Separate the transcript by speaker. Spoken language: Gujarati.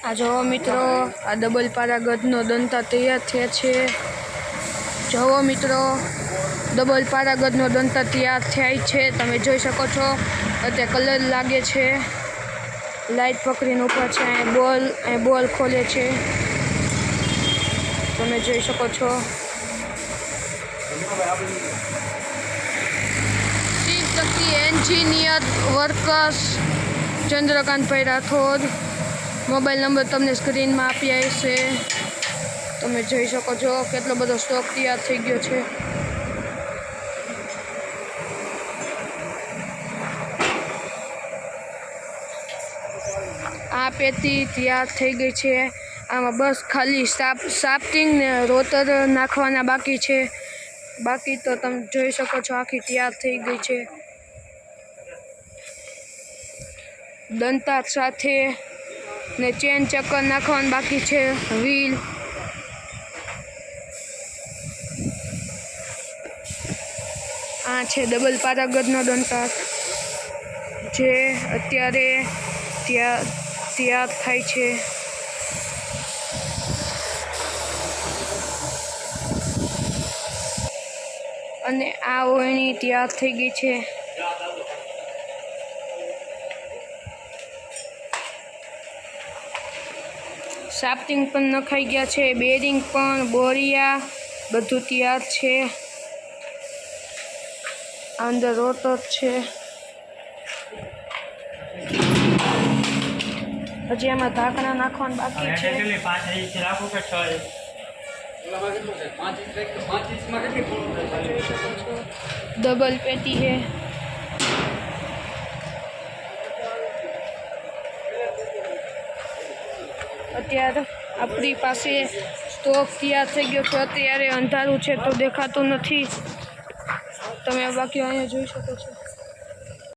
Speaker 1: આ જોવો મિત્રો, આ ડબલ પારાગઢનો દંતા તૈયાર થયા છે। જોવો મિત્રો, ડબલ પારાગઢનો દંતા તૈયાર થાય છે। તમે જોઈ શકો છો, અત્યારે કલર લાગે છે, લાઇટ પકડીને ઉપર છે। અહીં બોલ ખોલે છે, તમે જોઈ શકો છો। Shiv Shakti engineer workers Chandrakantbhai Rathod, mobile number તમને સ્ક્રીનમાં આપ્યા હશે। તમે જોઈ શકો છો કેટલો બધો સ્ટોક તૈયાર થઈ ગયો છે। આ પેટી તૈયાર થઈ ગઈ છે। આમાં બસ ખાલી સાફ્ટિંગ ને રોટર નાખવાના બાકી છે। બાકી તો તમે જોઈ શકો છો આખી તૈયાર થઈ ગઈ છે। દંતા સાથે ને ચેન ચક્કર નાખવાનું બાકી છે, વ્હીલ। આ છે ડબલ પારાગઢનો દંતા, જે અત્યારે તૈયાર થાય છે। અને આ ઓળણી તૈયાર થઈ ગઈ છે। સાફ્ટિંગ પણ નખાઈ ગયા છે, બેરિંગ પણ, બોરિયા બધું તૈયાર છે। અંદર રોટર છે, હજી એમાં ઢાંકણા નાખવાનું બાકી છે। ડબલ પેટી છે। અત્યારે આપણી પાસે સ્ટોક તૈયાર થઈ ગયો છે। અત્યારે અંધારું છે તો દેખાતું નથી, તમે બાકી અહીંયા જોઈ શકો છો।